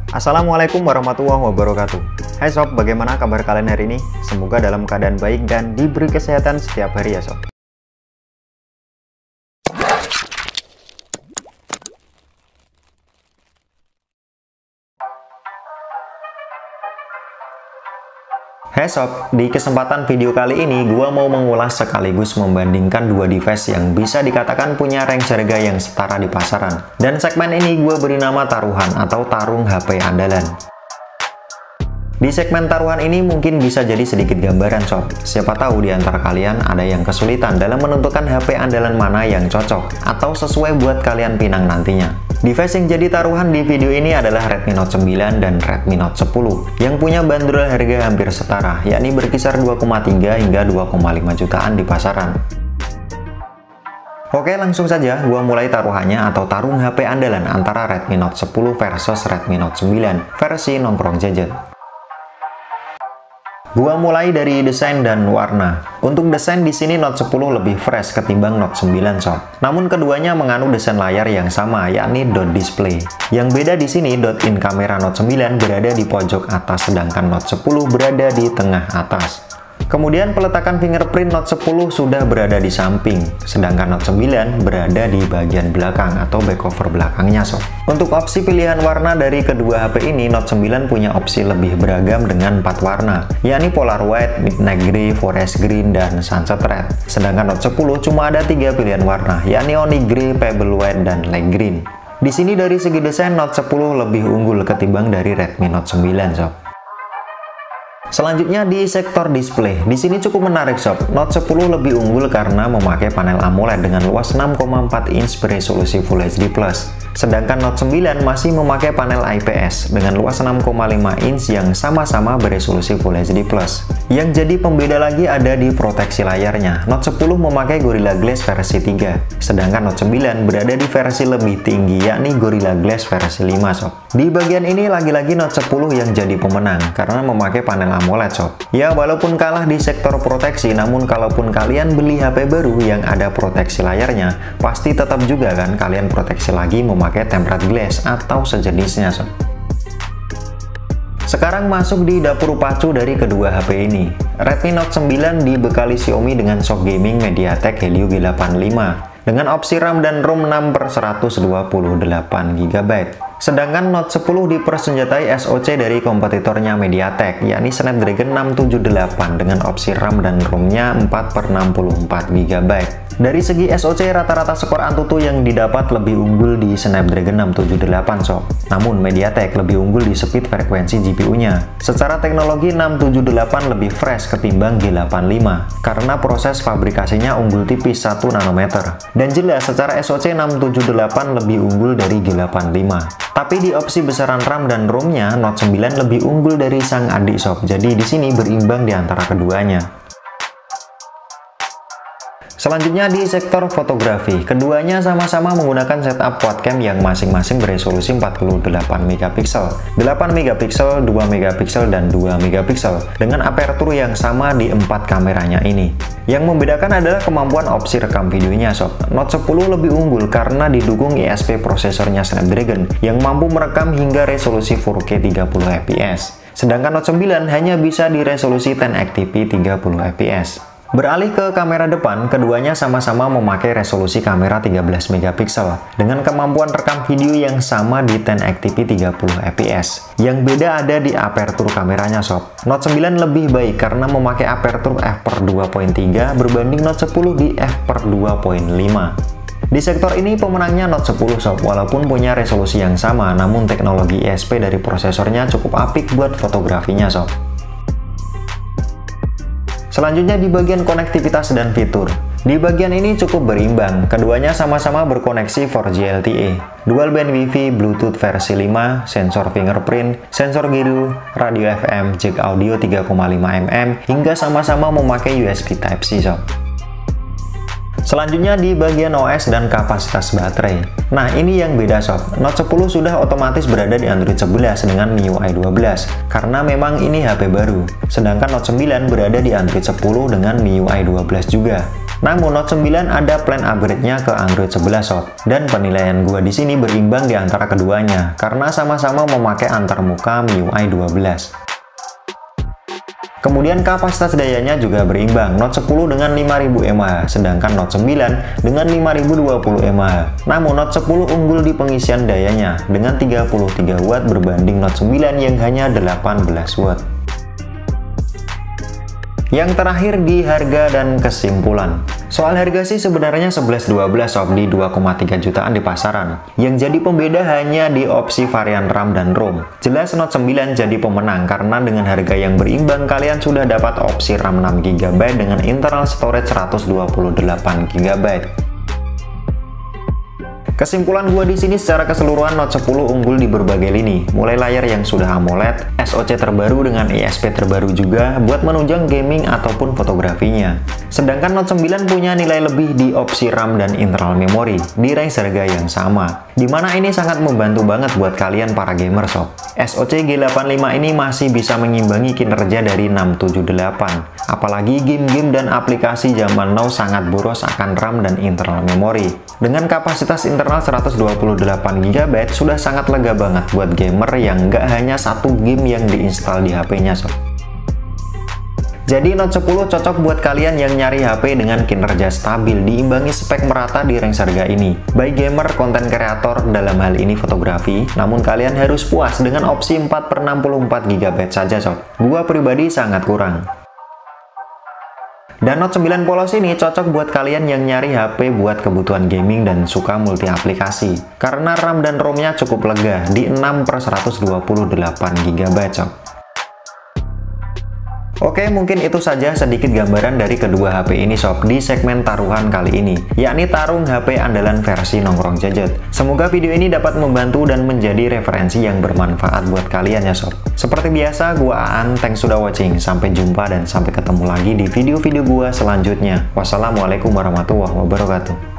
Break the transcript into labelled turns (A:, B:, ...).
A: Assalamualaikum warahmatullahi wabarakatuh. Hai sob, bagaimana kabar kalian hari ini? Semoga dalam keadaan baik dan diberi kesehatan setiap hari ya sob. Hai sob, di kesempatan video kali ini gua mau mengulas sekaligus membandingkan dua device yang bisa dikatakan punya range harga yang setara di pasaran. Dan segmen ini gua beri nama taruhan atau tarung HP andalan. Di segmen taruhan ini mungkin bisa jadi sedikit gambaran sob. Siapa tahu di antara kalian ada yang kesulitan dalam menentukan HP andalan mana yang cocok atau sesuai buat kalian pinang nantinya. Device yang jadi taruhan di video ini adalah Redmi Note 9 dan Redmi Note 10 yang punya bandrol harga hampir setara, yakni berkisar 2,3 hingga 2,5 jutaan di pasaran. Oke, langsung saja gua mulai taruhannya atau tarung HP andalan antara Redmi Note 10 versus Redmi Note 9 versi nongkrong jajan. Gua mulai dari desain dan warna. Untuk desain di sini Note 10 lebih fresh ketimbang Note 9 sob. Namun keduanya mengandung desain layar yang sama, yakni dot display. Yang beda di sini dot in kamera Note 9 berada di pojok atas sedangkan Note 10 berada di tengah atas. Kemudian peletakan fingerprint Note 10 sudah berada di samping, sedangkan Note 9 berada di bagian belakang atau back cover belakangnya sob. Untuk opsi pilihan warna dari kedua HP ini, Note 9 punya opsi lebih beragam dengan 4 warna, yakni Polar White, Midnight Grey, Forest Green, dan Sunset Red. Sedangkan Note 10 cuma ada 3 pilihan warna, yakni Onyx Grey, Pebble White, dan Light Green. Di sini dari segi desain Note 10 lebih unggul ketimbang dari Redmi Note 9 sob. Selanjutnya di sektor display, di sini cukup menarik sob. Note 10 lebih unggul karena memakai panel AMOLED dengan luas 6,4 inch beresolusi Full HD+. Sedangkan Note 9 masih memakai panel IPS dengan luas 6,5 inch yang sama-sama beresolusi Full HD+. Yang jadi pembeda lagi ada di proteksi layarnya. Note 10 memakai Gorilla Glass versi 3, sedangkan Note 9 berada di versi lebih tinggi yakni Gorilla Glass versi 5 sob. Di bagian ini lagi-lagi Note 10 yang jadi pemenang karena memakai panel AMOLED sob. Ya walaupun kalah di sektor proteksi, namun kalaupun kalian beli HP baru yang ada proteksi layarnya, pasti tetap juga kan kalian proteksi lagi memakai tempered glass atau sejenisnya sob. Sekarang masuk di dapur pacu dari kedua HP ini. Redmi Note 9 dibekali Xiaomi dengan SoC Gaming MediaTek Helio G85 dengan opsi RAM dan ROM 6/128 GB. Sedangkan Note 10 dipersenjatai SoC dari kompetitornya MediaTek, yakni Snapdragon 678 dengan opsi RAM dan ROM-nya 4/64 GB. Dari segi SoC, rata-rata skor Antutu yang didapat lebih unggul di Snapdragon 678 sob. Namun MediaTek lebih unggul di speed frekuensi GPU-nya. Secara teknologi 678 lebih fresh ketimbang G85 karena proses fabrikasinya unggul tipis 1 nanometer. Dan jelas secara SoC 678 lebih unggul dari G85. Tapi di opsi besaran RAM dan ROM-nya, Note 9 lebih unggul dari sang adik sob. Jadi di sini berimbang di antara keduanya. Selanjutnya di sektor fotografi, keduanya sama-sama menggunakan setup quad-cam yang masing-masing beresolusi 48 MP, 8 MP, 2 MP, dan 2 MP dengan aperture yang sama di 4 kameranya ini. Yang membedakan adalah kemampuan opsi rekam videonya sob. Note 10 lebih unggul karena didukung ISP prosesornya Snapdragon yang mampu merekam hingga resolusi 4K 30 fps. Sedangkan Note 9 hanya bisa di resolusi 1080p 30 fps. Beralih ke kamera depan, keduanya sama-sama memakai resolusi kamera 13 MP dengan kemampuan rekam video yang sama di 1080p 30 fps. Yang beda ada di aperture kameranya sob. Note 9 lebih baik karena memakai aperture f/2.3 berbanding Note 10 di f/2.5. Di sektor ini pemenangnya Note 10 sob, walaupun punya resolusi yang sama, namun teknologi ISP dari prosesornya cukup apik buat fotografinya sob. Selanjutnya di bagian konektivitas dan fitur. Di bagian ini cukup berimbang, keduanya sama-sama berkoneksi 4G LTE, dual band Wi-Fi, Bluetooth versi 5, sensor fingerprint, sensor gyro, radio FM, jack audio 3,5 mm, hingga sama-sama memakai USB Type-C sob. Selanjutnya di bagian OS dan kapasitas baterai. Nah ini yang beda sob, Note 10 sudah otomatis berada di Android 11 dengan MIUI 12 karena memang ini HP baru. Sedangkan Note 9 berada di Android 10 dengan MIUI 12 juga. Namun Note 9 ada plan upgrade-nya ke Android 11 sob. Dan penilaian gua di sini berimbang di antara keduanya karena sama-sama memakai antarmuka MIUI 12. Kemudian kapasitas dayanya juga berimbang, Note 10 dengan 5000 mAh, sedangkan Note 9 dengan 5020 mAh. Namun Note 10 unggul di pengisian dayanya dengan 33 Watt berbanding Note 9 yang hanya 18 Watt. Yang terakhir di harga dan kesimpulan. Soal harga sih sebenarnya 11-12 sob di 2,3 jutaan di pasaran. Yang jadi pembeda hanya di opsi varian RAM dan ROM. Jelas Note 9 jadi pemenang karena dengan harga yang berimbang kalian sudah dapat opsi RAM 6GB dengan internal storage 128GB. Kesimpulan gua di sini secara keseluruhan Note 10 unggul di berbagai lini, mulai layar yang sudah AMOLED, SoC terbaru dengan ISP terbaru juga buat menunjang gaming ataupun fotografinya. Sedangkan Note 9 punya nilai lebih di opsi RAM dan internal memory di range harga yang sama, dimana ini sangat membantu banget buat kalian para gamer sob. SoC G85 ini masih bisa mengimbangi kinerja dari 678, apalagi game-game dan aplikasi zaman now sangat boros akan RAM dan internal memory. Dengan kapasitas internal 128GB sudah sangat lega banget buat gamer yang nggak hanya satu game yang diinstal di HP-nya sob. Jadi Note 10 cocok buat kalian yang nyari HP dengan kinerja stabil diimbangi spek merata di range harga ini. Baik gamer, konten kreator, dalam hal ini fotografi, namun kalian harus puas dengan opsi 4/64GB saja sob. Gua pribadi sangat kurang. Dan Note 9 polos ini cocok buat kalian yang nyari HP buat kebutuhan gaming dan suka multi aplikasi. Karena RAM dan ROM-nya cukup lega di 6/128GB sob. Oke, mungkin itu saja sedikit gambaran dari kedua HP ini sob di segmen taruhan kali ini, yakni tarung HP andalan versi nongkrong gadget. Semoga video ini dapat membantu dan menjadi referensi yang bermanfaat buat kalian ya sob. Seperti biasa, gua Aan, thanks sudah watching. Sampai jumpa dan sampai ketemu lagi di video-video gua selanjutnya. Wassalamualaikum warahmatullahi wabarakatuh.